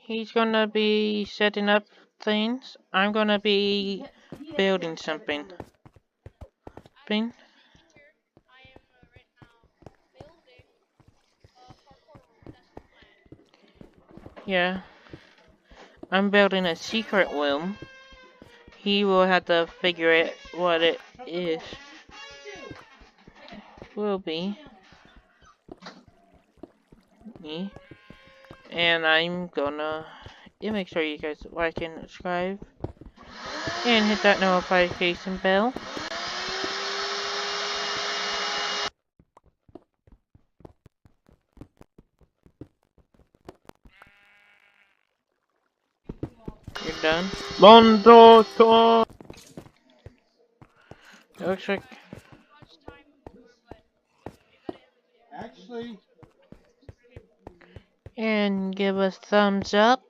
He's gonna be setting up things. I'm gonna be building something. Thing. Yeah. I'm building a secret room. He will have to figure it what it is. Will be me. And I'm gonna make sure you guys like and subscribe. And hit that notification bell. You're done. Mondo to It looks like. actually And give us thumbs up.